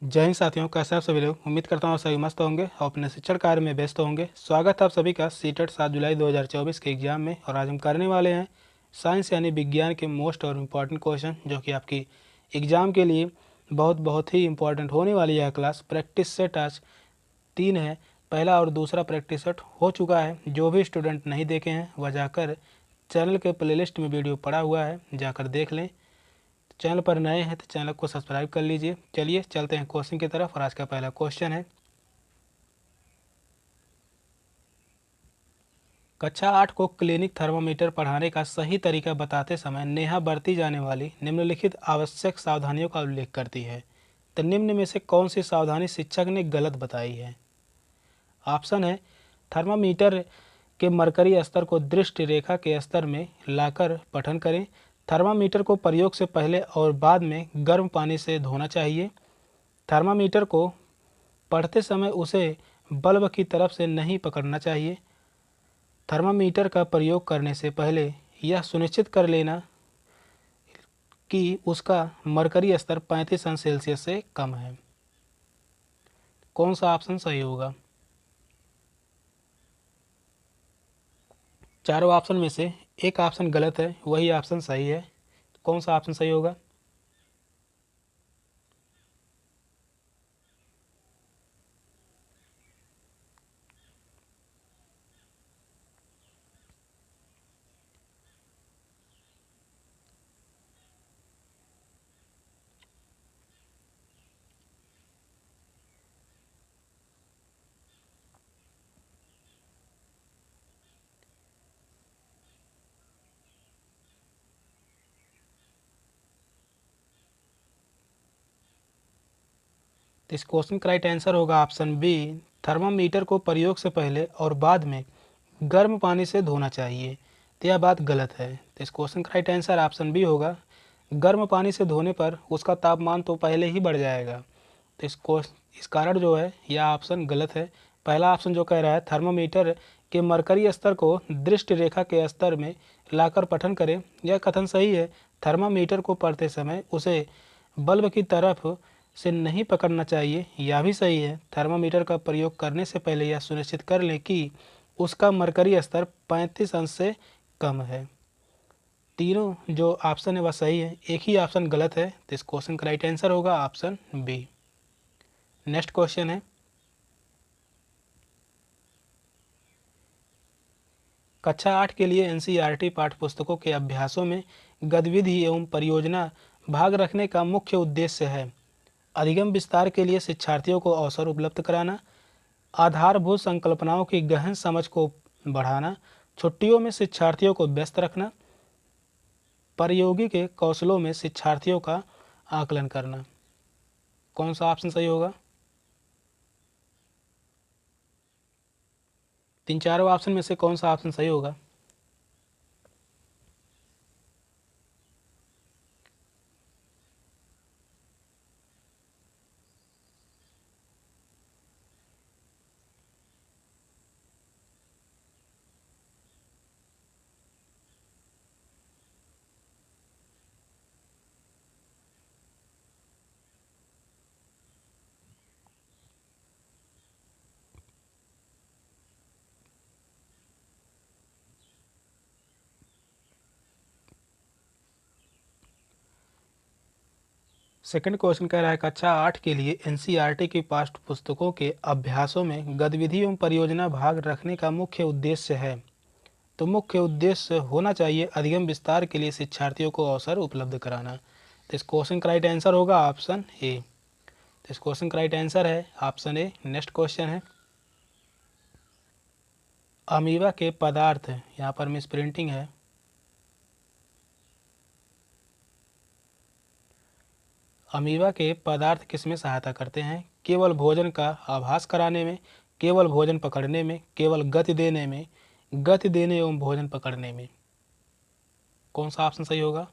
जय हिंद साथियों, कैसे आप सभी लोग। उम्मीद करता हूँ आप सभी मस्त होंगे और अपने शिक्षण कार्य में व्यस्त होंगे। स्वागत है आप सभी का सीटेट 7 जुलाई 2024 के एग्जाम में। और आज हम करने वाले हैं साइंस यानी विज्ञान के मोस्ट और इम्पॉर्टेंट क्वेश्चन, जो कि आपकी एग्जाम के लिए बहुत ही इंपॉर्टेंट होने वाली है क्लास। प्रैक्टिस सेट आज 3 है, पहला और दूसरा प्रैक्टिस सेट हो चुका है। जो भी स्टूडेंट नहीं देखे हैं वह जाकर चैनल के प्लेलिस्ट में वीडियो पड़ा हुआ है, जाकर देख लें। चैनल पर नए हैं तो चैनल को सब्सक्राइब कर लीजिए। चलिए चलते हैं क्वेश्चन की तरफ। और आज का पहला क्वेश्चन है, कक्षा 8 को क्लिनिक थर्मामीटर पढ़ाने का सही तरीका बताते समय नेहा बरती जाने वाली निम्नलिखित आवश्यक सावधानियों का उल्लेख करती है। तो निम्न में से कौन सी सावधानी शिक्षक ने गलत बताई है। ऑप्शन है, थर्मामीटर के मरकरी स्तर को दृष्टि रेखा के स्तर में लाकर पठन करें। थर्मामीटर को प्रयोग से पहले और बाद में गर्म पानी से धोना चाहिए। थर्मामीटर को पढ़ते समय उसे बल्ब की तरफ से नहीं पकड़ना चाहिए। थर्मामीटर का प्रयोग करने से पहले यह सुनिश्चित कर लेना कि उसका मरकरी स्तर 35 अंश सेल्सियस से कम है। कौन सा ऑप्शन सही होगा। चारों ऑप्शन में से एक ऑप्शन गलत है, वही ऑप्शन सही है। कौन सा ऑप्शन सही होगा। तो इस क्वेश्चन का राइट आंसर होगा ऑप्शन बी, थर्मामीटर को प्रयोग से पहले और बाद में गर्म पानी से धोना चाहिए। तो यह बात गलत है। तो इस क्वेश्चन का राइट आंसर ऑप्शन बी होगा। गर्म पानी से धोने पर उसका तापमान तो पहले ही बढ़ जाएगा। तो इस कारण जो है यह ऑप्शन गलत है। पहला ऑप्शन जो कह रहा है थर्मामीटर के मरकरी स्तर को दृष्टि रेखा के स्तर में लाकर पठन करें, यह कथन सही है। थर्मामीटर को पढ़ते समय उसे बल्ब की तरफ से नहीं पकड़ना चाहिए, यह भी सही है। थर्मामीटर का प्रयोग करने से पहले यह सुनिश्चित कर लें कि उसका मरकरी स्तर 35 अंश से कम है। तीनों जो ऑप्शन है वह सही है, एक ही ऑप्शन गलत है। तो इस क्वेश्चन का राइट आंसर होगा ऑप्शन बी। नेक्स्ट क्वेश्चन है, कक्षा 8 के लिए एनसीईआरटी पाठ्य पुस्तकों के अभ्यासों में गतिविधि एवं परियोजना भाग रखने का मुख्य उद्देश्य है अधिगम विस्तार के लिए शिक्षार्थियों को अवसर उपलब्ध कराना, आधारभूत संकल्पनाओं की गहन समझ को बढ़ाना, छुट्टियों में शिक्षार्थियों को व्यस्त रखना, प्रयोगी के कौशलों में शिक्षार्थियों का आकलन करना। कौन सा ऑप्शन सही होगा। तीन चारों ऑप्शन में से कौन सा ऑप्शन सही होगा। सेकंड क्वेश्चन कह रहा है, कक्षा 8 के लिए एनसीईआरटी की पाठ्य पुस्तकों के अभ्यासों में गतिविधि एवं परियोजना भाग रखने का मुख्य उद्देश्य है। तो मुख्य उद्देश्य होना चाहिए अधिगम विस्तार के लिए शिक्षार्थियों को अवसर उपलब्ध कराना। तो इस क्वेश्चन का राइट आंसर होगा ऑप्शन ए। तो इस क्वेश्चन का राइट आंसर है ऑप्शन ए। नेक्स्ट क्वेश्चन है, अमीबा के पदार्थ, यहाँ पर मिस प्रिंटिंग है। अमीबा के पदार्थ किसमें सहायता करते हैं। केवल भोजन का आभास कराने में, केवल भोजन पकड़ने में, केवल गति देने में, गति देने एवं भोजन पकड़ने में। कौन सा ऑप्शन सही होगा।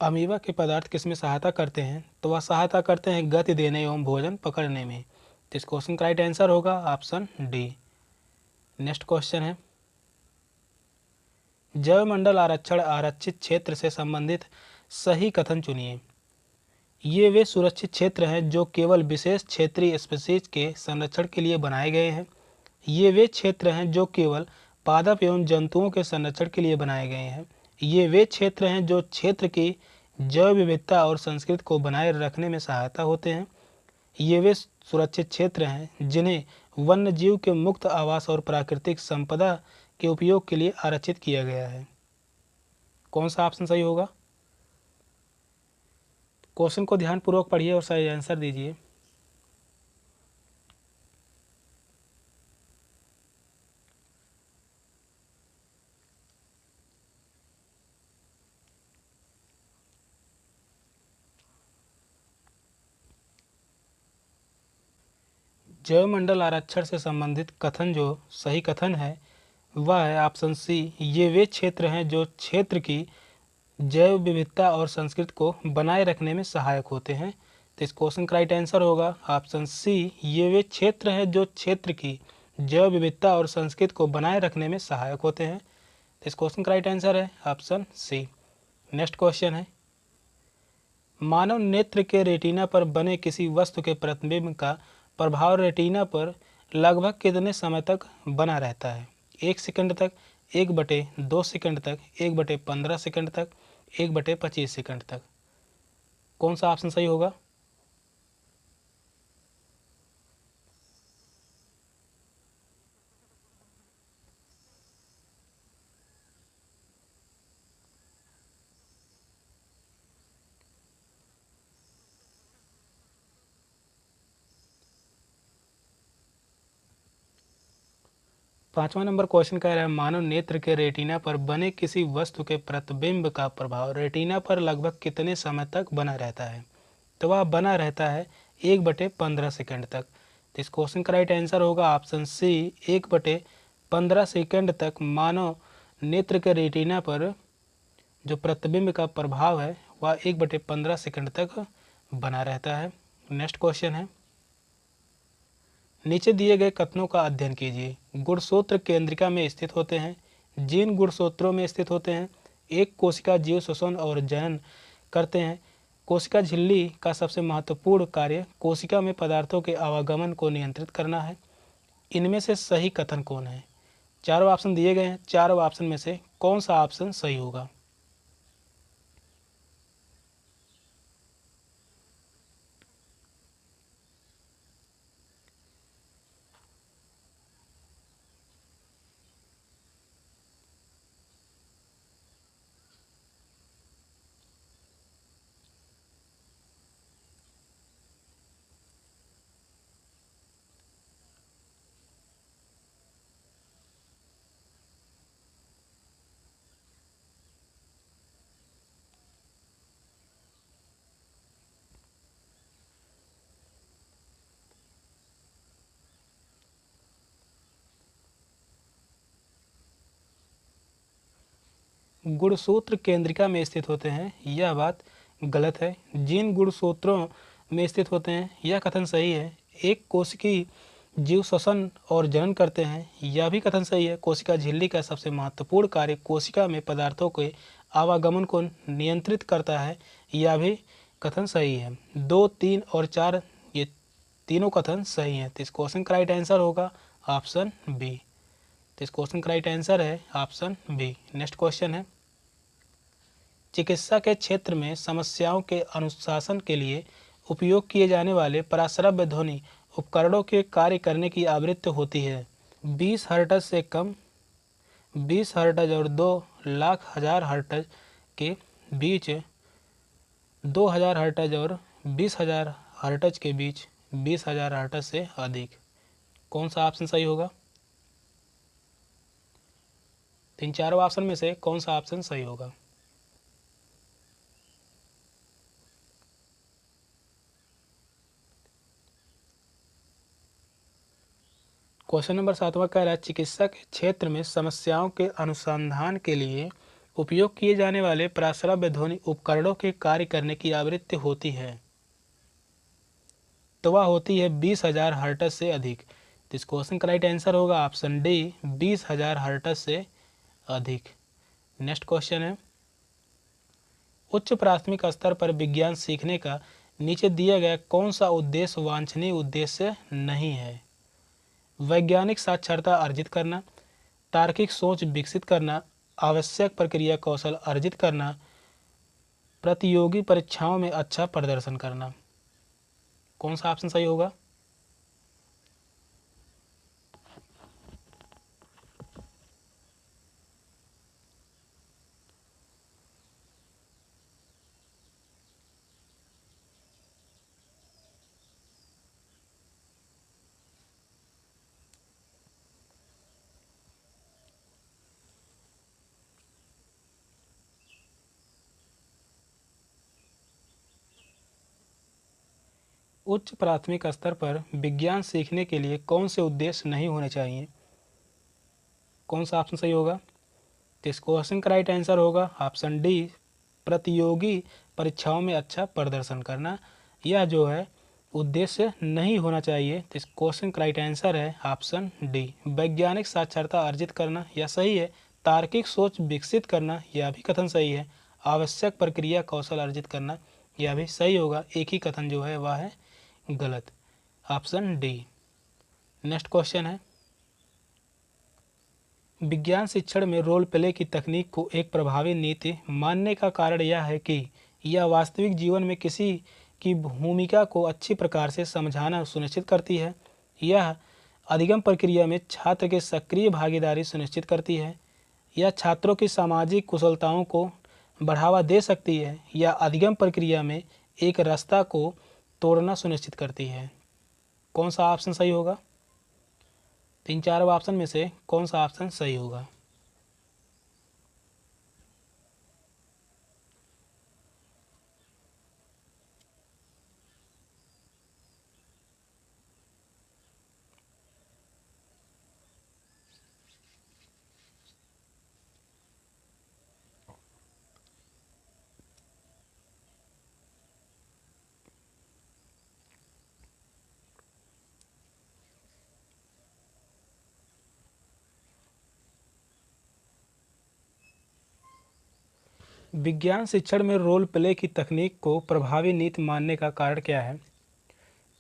अमीबा के पदार्थ किसमें सहायता करते हैं? तो वह सहायता करते हैं गति देने एवं भोजन पकड़ने में। तो इस क्वेश्चन का राइट आंसर होगा ऑप्शन डी। नेक्स्ट क्वेश्चन है, जैवमंडल आरक्षण आरक्षित क्षेत्र से संबंधित सही कथन चुनिए। ये वे सुरक्षित क्षेत्र हैं जो केवल विशेष क्षेत्रीय स्पीशीज के संरक्षण के लिए बनाए गए हैं। ये वे क्षेत्र हैं जो केवल पादप एवं जंतुओं के संरक्षण के लिए बनाए गए हैं। ये वे क्षेत्र हैं जो क्षेत्र की जैव विविधता और संस्कृति को बनाए रखने में सहायता होते हैं। ये वे सुरक्षित क्षेत्र हैं जिन्हें वन्य जीव के मुक्त आवास और प्राकृतिक संपदा के उपयोग के लिए आरक्षित किया गया है। कौन सा ऑप्शन सही होगा? क्वेश्चन को ध्यानपूर्वक पढ़िए और सही आंसर दीजिए। जैवमंडल आरक्षण से संबंधित कथन जो सही कथन है वह है ऑप्शन सी। ये वे क्षेत्र हैं जो क्षेत्र की जैव विविधता और संस्कृति को बनाए रखने में सहायक होते हैं। तो इस क्वेश्चन का राइट आंसर होगा ऑप्शन सी। ये वे क्षेत्र हैं जो क्षेत्र की जैव विविधता और संस्कृति को बनाए रखने में सहायक होते हैं। तो इस क्वेश्चन का राइट आंसर है ऑप्शन सी। नेक्स्ट क्वेश्चन है, मानव नेत्र के रेटिना पर बने किसी वस्तु के प्रतिबिंब का प्रभाव रेटिना पर लगभग कितने समय तक बना रहता है? 1 सेकंड तक, 1/2 सेकंड तक, 1/15 सेकंड तक, 1/25 सेकंड तक। कौन सा ऑप्शन सही होगा? पांचवा नंबर क्वेश्चन कह रहा है, मानव नेत्र के रेटिना पर बने किसी वस्तु के प्रतिबिंब का प्रभाव रेटिना पर लगभग कितने समय तक बना रहता है? तो वह बना रहता है 1/15 सेकंड तक। तो इस क्वेश्चन का राइट आंसर होगा ऑप्शन सी। 1/15 सेकंड तक मानव नेत्र के रेटिना पर जो प्रतिबिंब का प्रभाव है वह 1/15 सेकंड तक बना रहता है। नेक्स्ट क्वेश्चन है, नीचे दिए गए कथनों का अध्ययन कीजिए। गुणसूत्र केंद्रिका में स्थित होते हैं। जिन गुणसूत्रों में स्थित होते हैं, एक कोशिका जीव श्वसन और जनन करते हैं। कोशिका झिल्ली का सबसे महत्वपूर्ण कार्य कोशिका में पदार्थों के आवागमन को नियंत्रित करना है। इनमें से सही कथन कौन है? चारों ऑप्शन दिए गए हैं। चारों ऑप्शन में से कौन सा ऑप्शन सही होगा? गुणसूत्र केंद्रिका में स्थित होते हैं, यह बात गलत है। जिन गुणसूत्रों में स्थित होते हैं यह कथन सही है। एक कोशिकी जीव श्वसन और जनन करते हैं, यह भी कथन सही है। कोशिका झिल्ली का सबसे महत्वपूर्ण कार्य कोशिका में पदार्थों के आवागमन को नियंत्रित करता है, यह भी कथन सही है। 2, 3 और 4 ये तीनों कथन सही हैं। तो इस क्वेश्चन का राइट आंसर होगा ऑप्शन बी। तो इस क्वेश्चन का राइट आंसर है ऑप्शन बी। नेक्स्ट क्वेश्चन है, चिकित्सा के क्षेत्र में समस्याओं के अनुशासन के लिए उपयोग किए जाने वाले पराश्रव्य ध्वनि उपकरणों के कार्य करने की आवृत्ति होती है 20 हर्ट्ज से कम, 20 हर्ट्ज और 2,00,000 हर्ट्ज के बीच, 2,000 हर्ट्ज और 20,000 हर्ट्ज के बीच, 20,000 हर्ट्ज से अधिक। कौन सा ऑप्शन सही होगा? इन चारों ऑप्शन में से कौन सा ऑप्शन सही होगा? क्वेश्चन नंबर 7वां कह रहा है, चिकित्सा के क्षेत्र में समस्याओं के अनुसंधान के लिए उपयोग किए जाने वाले प्राश्रव्य ध्वनि उपकरणों के कार्य करने की आवृत्ति होती है, तो वह होती है 20,000 हर्ट्ज से अधिक। तो इस क्वेश्चन का राइट आंसर होगा ऑप्शन डी, 20,000 हर्ट्ज से अधिक। नेक्स्ट क्वेश्चन है, उच्च प्राथमिक स्तर पर विज्ञान सीखने का नीचे दिया गया कौन सा उद्देश्य वांछनीय उद्देश्य नहीं है? वैज्ञानिक साक्षरता अर्जित करना, तार्किक सोच विकसित करना, आवश्यक प्रक्रिया कौशल अर्जित करना, प्रतियोगी परीक्षाओं में अच्छा प्रदर्शन करना। कौन सा ऑप्शन सही होगा? उच्च प्राथमिक स्तर पर विज्ञान सीखने के लिए कौन से उद्देश्य नहीं होने चाहिए? कौन सा ऑप्शन सही होगा? तो इस क्वेश्चन का राइट आंसर होगा ऑप्शन डी, प्रतियोगी परीक्षाओं में अच्छा प्रदर्शन करना। यह जो है उद्देश्य नहीं होना चाहिए। तो इस क्वेश्चन का राइट आंसर है ऑप्शन डी, वैज्ञानिक साक्षरता अर्जित करना, यह सही है। तार्किक सोच विकसित करना, यह भी कथन सही है। आवश्यक प्रक्रिया कौशल अर्जित करना, यह भी सही होगा। एक ही कथन जो है वह है गलत, ऑप्शन डी। नेक्स्ट क्वेश्चन है, विज्ञान शिक्षण में रोल प्ले की तकनीक को एक प्रभावी नीति मानने का कारण यह है कि यह वास्तविक जीवन में किसी की भूमिका को अच्छी प्रकार से समझाना सुनिश्चित करती है। यह अधिगम प्रक्रिया में छात्र के सक्रिय भागीदारी सुनिश्चित करती है। यह छात्रों की सामाजिक कुशलताओं को बढ़ावा दे सकती है। यह अधिगम प्रक्रिया में एक रास्ता को तोड़ना सुनिश्चित करती है। कौन सा ऑप्शन सही होगा? तीन चार ऑप्शन में से कौन सा ऑप्शन सही होगा? विज्ञान शिक्षण में रोल प्ले की तकनीक को प्रभावी नीति मानने का कारण क्या है?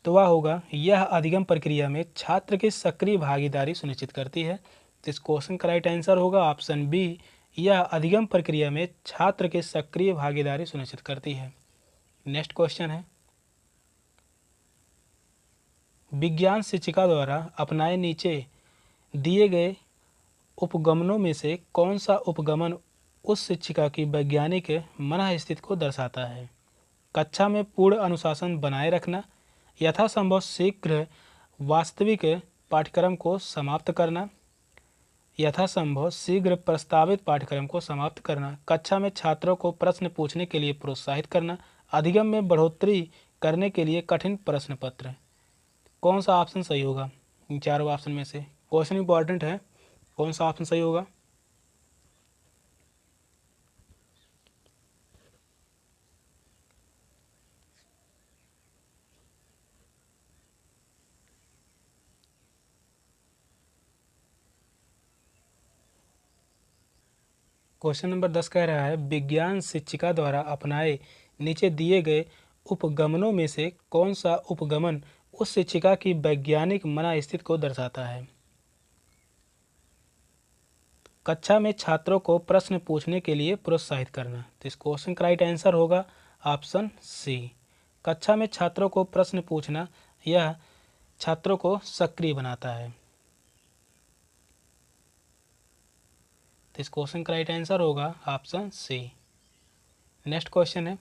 तो वह होगा, यह अधिगम प्रक्रिया में छात्र की सक्रिय भागीदारी सुनिश्चित करती है। तो इस क्वेश्चन का राइट आंसर होगा ऑप्शन बी, यह अधिगम प्रक्रिया में छात्र की सक्रिय भागीदारी सुनिश्चित करती है। नेक्स्ट क्वेश्चन है, विज्ञान शिक्षिका द्वारा अपनाए नीचे दिए गए उपगमनों में से कौन सा उपगमन उस शिक्षिका की वैज्ञानिक मन स्थिति को दर्शाता है? कक्षा में पूर्ण अनुशासन बनाए रखना, यथासंभव शीघ्र वास्तविक पाठ्यक्रम को समाप्त करना, यथासंभव शीघ्र प्रस्तावित पाठ्यक्रम को समाप्त करना, कक्षा में छात्रों को प्रश्न पूछने के लिए प्रोत्साहित करना, अधिगम में बढ़ोतरी करने के लिए कठिन प्रश्न पत्र। कौन सा ऑप्शन सही होगा? इन चारों ऑप्शन में से क्वेश्चन इंपॉर्टेंट है, कौन सा ऑप्शन सही होगा? क्वेश्चन नंबर 10 कह रहा है, विज्ञान शिक्षिका द्वारा अपनाए नीचे दिए गए उपगमनों में से कौन सा उपगमन उस शिक्षिका की वैज्ञानिक मन स्थिति को दर्शाता है? कक्षा में छात्रों को प्रश्न पूछने के लिए प्रोत्साहित करना। तो इस क्वेश्चन का राइट आंसर होगा ऑप्शन सी, कक्षा में छात्रों को प्रश्न पूछना, यह छात्रों को सक्रिय बनाता है। तो इस क्वेश्चन का राइट आंसर होगा ऑप्शन सी। नेक्स्ट क्वेश्चन है,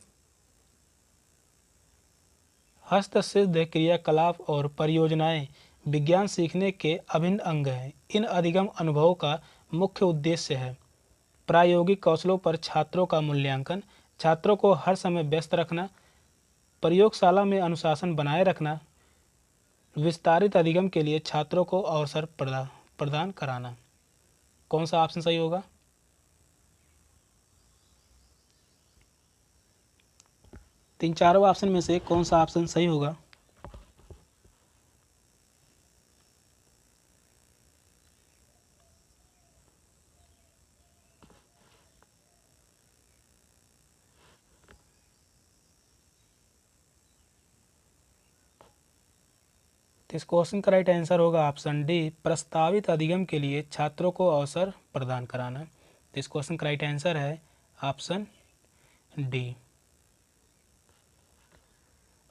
हस्तसिद्ध क्रियाकलाप और परियोजनाएं विज्ञान सीखने के अभिन्न अंग हैं। इन अधिगम अनुभवों का मुख्य उद्देश्य है प्रायोगिक कौशलों पर छात्रों का मूल्यांकन, छात्रों को हर समय व्यस्त रखना, प्रयोगशाला में अनुशासन बनाए रखना, विस्तारित अधिगम के लिए छात्रों को अवसर प्रदान कराना। कौन सा ऑप्शन सही होगा? तो इन चारों ऑप्शन में से कौन सा ऑप्शन सही होगा? तो इस क्वेश्चन का राइट आंसर होगा ऑप्शन डी, प्रस्तावित अधिगम के लिए छात्रों को अवसर प्रदान कराना। तो इस क्वेश्चन का राइट आंसर है ऑप्शन डी।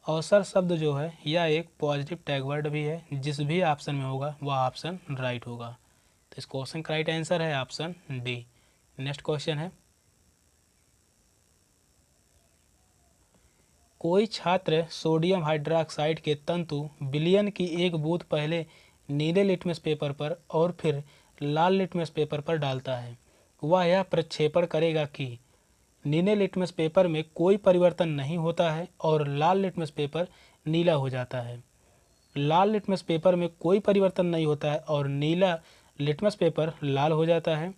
अवसर शब्द जो है यह एक पॉजिटिव टैग वर्ड भी है, जिस भी ऑप्शन में होगा वह ऑप्शन राइट होगा। तो इस क्वेश्चन का राइट आंसर है ऑप्शन डी। नेक्स्ट क्वेश्चन है, कोई छात्र सोडियम हाइड्रोक्साइड के तंतु विलयन की एक बूंद पहले नीले लिटमस पेपर पर और फिर लाल लिटमस पेपर पर डालता है। वह यह प्रक्षेपण करेगा कि नीले लिटमस पेपर में कोई परिवर्तन नहीं होता है और लाल लिटमस पेपर नीला हो जाता है। लाल लिटमस पेपर में कोई परिवर्तन नहीं होता है और नीला लिटमस पेपर लाल हो जाता है।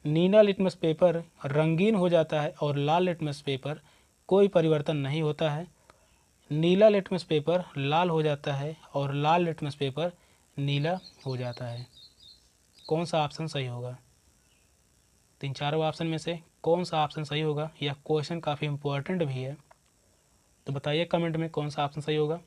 नीला लिटमस पेपर रंगीन हो जाता है और लाल लिटमस पेपर कोई परिवर्तन नहीं होता है। नीला लिटमस पेपर लाल हो जाता है और लाल लिटमस पेपर नीला हो जाता है। कौन सा ऑप्शन सही होगा? तीन चारों ऑप्शन में से कौन सा ऑप्शन सही होगा? यह क्वेश्चन काफ़ी इम्पोर्टेंट भी है, तो बताइए कमेंट में कौन सा ऑप्शन सही होगा।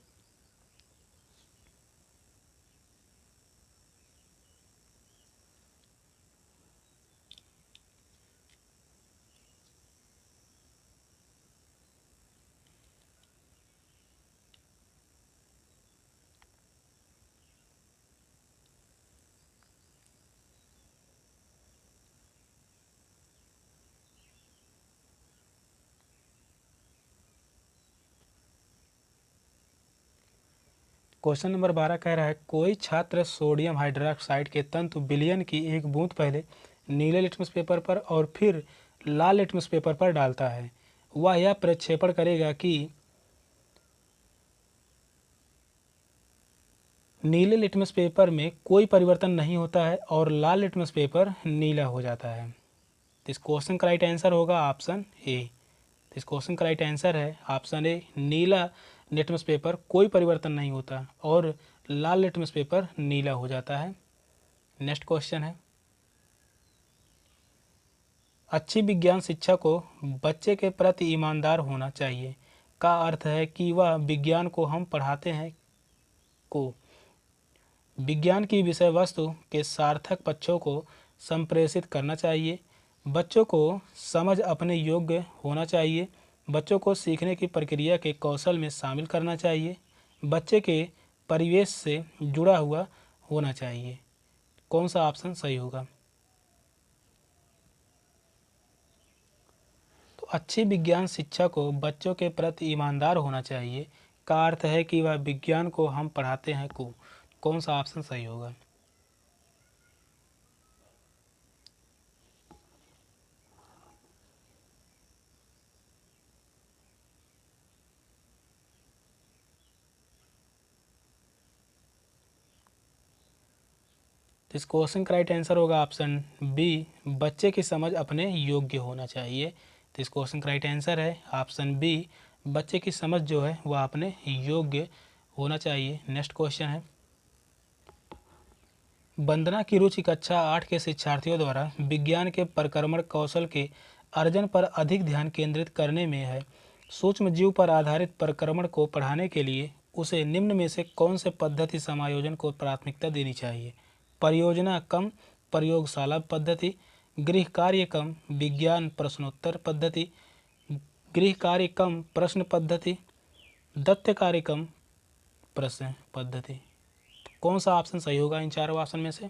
क्वेश्चन नंबर 12 कह रहा है, कोई छात्र सोडियम हाइड्रोक्साइड के तंतु विलयन की एक बूंद पहले नीले लिटमस पेपर पर और फिर लाल लिटमस पेपर पर डालता है। वह यह प्रक्षेपण करेगा कि नीले लिटमस पेपर में कोई परिवर्तन नहीं होता है और लाल लिटमस पेपर नीला हो जाता है। तो इस क्वेश्चन का राइट आंसर होगा ऑप्शन ए। तो इस क्वेश्चन का राइट आंसर है option A, Neela litmus paper कोई परिवर्तन नहीं होता और लाल लिटमस पेपर नीला हो जाता है। नेक्स्ट क्वेश्चन है, अच्छी विज्ञान शिक्षा को बच्चे के प्रति ईमानदार होना चाहिए का अर्थ है कि वह विज्ञान को हम पढ़ाते हैं को विज्ञान की विषय वस्तु के सार्थक पक्षों को संप्रेषित करना चाहिए। बच्चों को समझ अपने योग्य होना चाहिए। बच्चों को सीखने की प्रक्रिया के कौशल में शामिल करना चाहिए। बच्चे के परिवेश से जुड़ा हुआ होना चाहिए। कौन सा ऑप्शन सही होगा? तो अच्छी विज्ञान शिक्षा को बच्चों के प्रति ईमानदार होना चाहिए का अर्थ है कि वह विज्ञान को हम पढ़ाते हैं को कौन सा ऑप्शन सही होगा? तो इस क्वेश्चन का राइट आंसर होगा ऑप्शन बी, बच्चे की समझ अपने योग्य होना चाहिए। तो इस क्वेश्चन का राइट आंसर है ऑप्शन बी, बच्चे की समझ जो है वह अपने योग्य होना चाहिए। नेक्स्ट क्वेश्चन है, वंदना की रुचि कक्षा 8 के शिक्षार्थियों द्वारा विज्ञान के परिक्रमण कौशल के अर्जन पर अधिक ध्यान केंद्रित करने में है। सूक्ष्म जीव पर आधारित परिक्रमण को पढ़ाने के लिए उसे निम्न में से कौन से पद्धति समायोजन को प्राथमिकता देनी चाहिए? परियोजना कम प्रयोगशाला पद्धति, गृह कार्य कम विज्ञान प्रश्नोत्तर पद्धति, गृह कार्य कम प्रश्न पद्धति, दत्त कार्य कम प्रश्न पद्धति। कौन सा ऑप्शन सही होगा इन चारों ऑप्शन में से?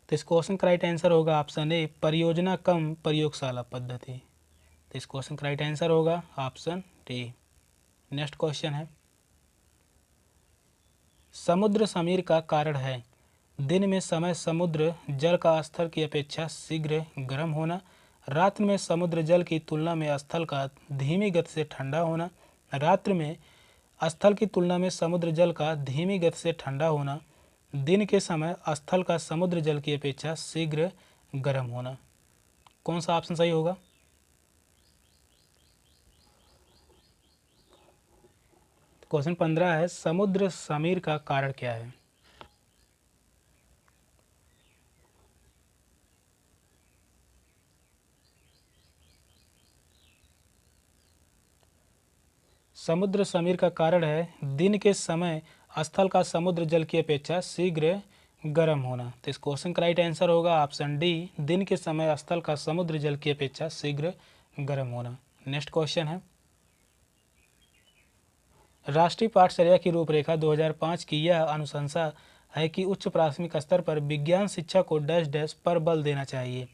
तो इस क्वेश्चन का राइट आंसर होगा ऑप्शन ए, परियोजना कम प्रयोगशाला पद्धति। तो इस क्वेश्चन का राइट आंसर होगा ऑप्शन ए। नेक्स्ट क्वेश्चन है, समुद्र समीर का कारण है। दिन में समय समुद्र जल का स्तर की अपेक्षा शीघ्र गर्म होना, रात्रि में समुद्र जल की तुलना में स्थल का धीमी गति से ठंडा होना, रात्रि में स्थल की तुलना में समुद्र जल का धीमी गति से ठंडा होना, दिन के समय स्थल का समुद्र जल की अपेक्षा शीघ्र गर्म होना। कौन सा ऑप्शन सही होगा? क्वेश्चन 15 है, समुद्र समीर का कारण क्या है? समुद्र समीर का कारण है दिन के समय स्थल का समुद्र जल की अपेक्षा शीघ्र गर्म होना। तो इस क्वेश्चन का राइट आंसर होगा ऑप्शन डी, दिन के समय स्थल का समुद्र जल की अपेक्षा शीघ्र गर्म होना। नेक्स्ट क्वेश्चन है, राष्ट्रीय पाठचर्या की रूपरेखा 2005 की यह अनुशंसा है कि उच्च प्राथमिक स्तर पर विज्ञान शिक्षा को डैश डैश पर बल देना चाहिए।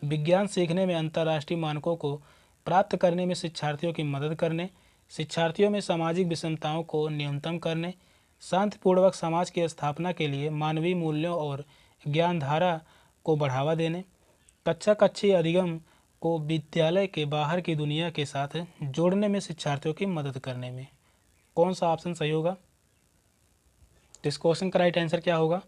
विज्ञान सीखने में अंतर्राष्ट्रीय मानकों को प्राप्त करने में शिक्षार्थियों की मदद करने, शिक्षार्थियों में सामाजिक विषमताओं को न्यूनतम करने, शांतिपूर्वक समाज की स्थापना के लिए मानवीय मूल्यों और ज्ञानधारा को बढ़ावा देने, कक्षा कक्षीय अधिगम को विद्यालय के बाहर की दुनिया के साथ जोड़ने में शिक्षार्थियों की मदद करने में। कौन सा ऑप्शन सही होगा? इस क्वेश्चन का राइट आंसर क्या होगा?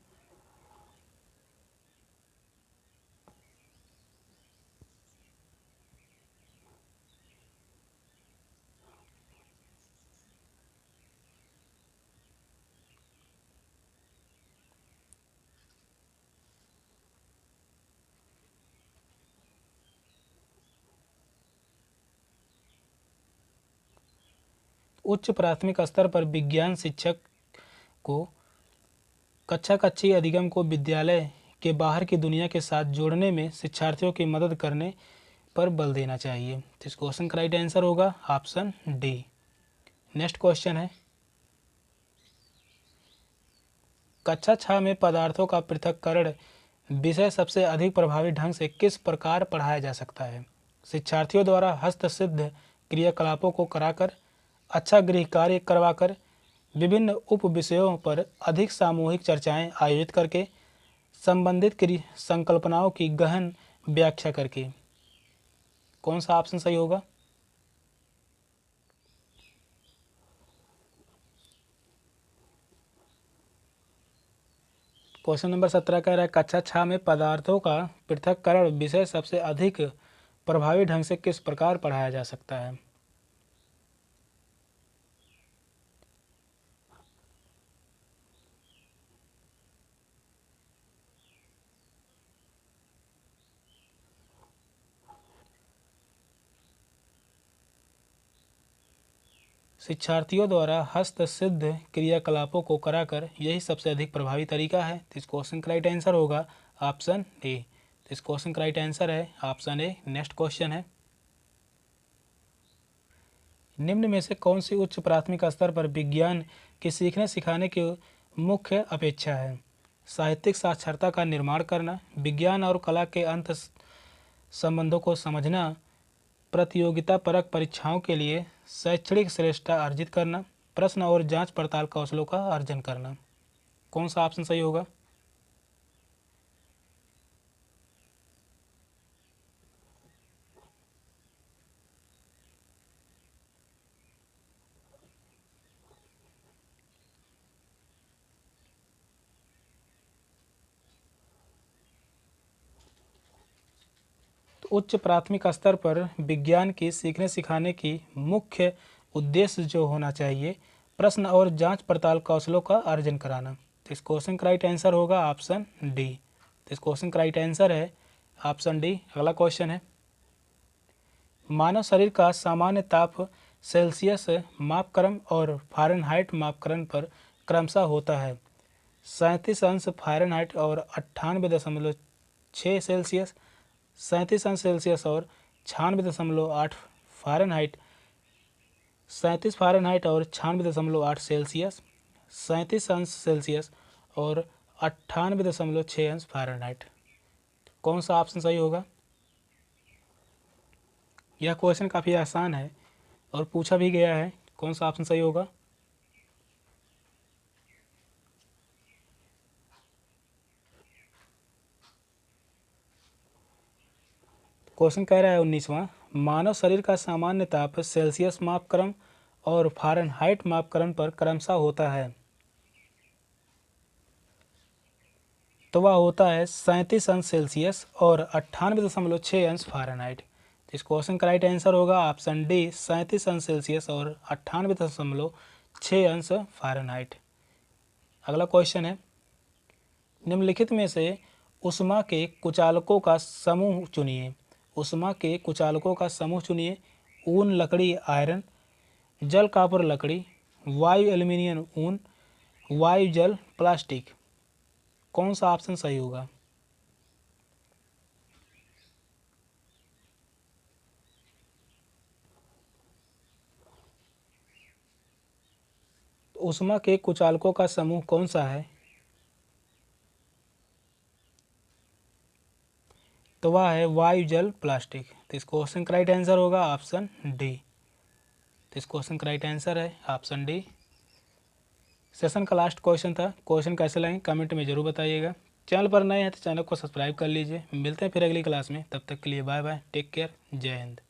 उच्च प्राथमिक स्तर पर विज्ञान शिक्षक को कक्षा कक्षीय अधिगम को विद्यालय के बाहर की दुनिया के साथ जोड़ने में शिक्षार्थियों की मदद करने पर बल देना चाहिए। तो इस क्वेश्चन का राइट आंसर होगा ऑप्शन डी। नेक्स्ट क्वेश्चन है, कक्षा 6 में पदार्थों का पृथक्करण विषय सबसे अधिक प्रभावी ढंग से किस प्रकार पढ़ाया जा सकता है? शिक्षार्थियों द्वारा हस्तसिद्ध क्रियाकलापों को कराकर, अच्छा गृह कार्य करवाकर, विभिन्न उप विषयों पर अधिक सामूहिक चर्चाएं आयोजित करके, संबंधित संकल्पनाओं की गहन व्याख्या करके। कौन सा ऑप्शन सही होगा? क्वेश्चन नंबर 17 कह रहा है, कक्षा 6 में पदार्थों का पृथक्करण विषय सबसे अधिक प्रभावी ढंग से किस प्रकार पढ़ाया जा सकता है? शिक्षार्थियों द्वारा हस्तसिद्ध क्रियाकलापों को कराकर, यही सबसे अधिक प्रभावी तरीका है। तो इस क्वेश्चन का राइट आंसर होगा ऑप्शन ए। तो इस क्वेश्चन का राइट आंसर है ऑप्शन ए। नेक्स्ट क्वेश्चन है, निम्न में से कौन सी उच्च प्राथमिक स्तर पर विज्ञान के सीखने सिखाने की मुख्य अपेक्षा है? साहित्यिक साक्षरता का निर्माण करना, विज्ञान और कला के अंत संबंधों को समझना, प्रतियोगिता परक परीक्षाओं के लिए शैक्षणिक श्रेष्ठता अर्जित करना, प्रश्न और जांच पड़ताल कौशलों का अर्जन करना। कौन सा ऑप्शन सही होगा? तो उच्च प्राथमिक स्तर पर विज्ञान की सीखने सिखाने की मुख्य उद्देश्य जो होना चाहिए, प्रश्न और जांच पड़ताल कौशलों का अर्जन कराना। तो इस क्वेश्चन का राइट आंसर होगा ऑप्शन डी। तो इस क्वेश्चन का राइट आंसर है ऑप्शन डी। अगला क्वेश्चन है, मानव शरीर का सामान्य ताप सेल्सियस मापक्रम और फ़ारेनहाइट मापक्रम पर क्रमशः होता है 37 अंश फ़ारेनहाइट और 98.6 सेल्सियस, 37 अंश सेल्सियस और 96.8 फ़ारेनहाइट, 37 फ़ारेनहाइट और 96.8 सेल्सियस, 37 अंश सेल्सियस और 98.6 अंश फ़ारेनहाइट। कौन सा ऑप्शन सही होगा? यह क्वेश्चन काफ़ी आसान है और पूछा भी गया है। कौन सा ऑप्शन सही होगा? क्वेश्चन कह रहा है 19वां, मानव शरीर का सामान्य ताप सेल्सियस मापक्रम और फ़ारेनहाइट मापकरण पर क्रमशः होता है, तो वह होता है 37 अंश सेल्सियस और 98.6 अंश फ़ारेनहाइट। तो इस क्वेश्चन का राइट आंसर होगा ऑप्शन डी, 37 अंश सेल्सियस और 98.6 अंश फ़ारेनहाइट। अगला क्वेश्चन है, निम्नलिखित में से ऊष्मा के कुचालकों का समूह चुनिए। ऊष्मा के कुचालकों का समूह चुनिए। ऊन, लकड़ी, आयरन, जल, कॉपर, लकड़ी, वायु, एल्यूमिनियम, ऊन, वायु, जल, प्लास्टिक। कौन सा ऑप्शन सही होगा? ऊष्मा के कुचालकों का समूह कौन सा है? तो वह है वायु, जल, प्लास्टिक। तो इस क्वेश्चन का राइट आंसर होगा ऑप्शन डी। तो इस क्वेश्चन का राइट आंसर है ऑप्शन डी। सेशन का लास्ट क्वेश्चन था। क्वेश्चन कैसे लगे कमेंट में जरूर बताइएगा। चैनल पर नए हैं तो चैनल को सब्सक्राइब कर लीजिए। मिलते हैं फिर अगली क्लास में, तब तक के लिए बाय बाय, टेक केयर, जय हिंद।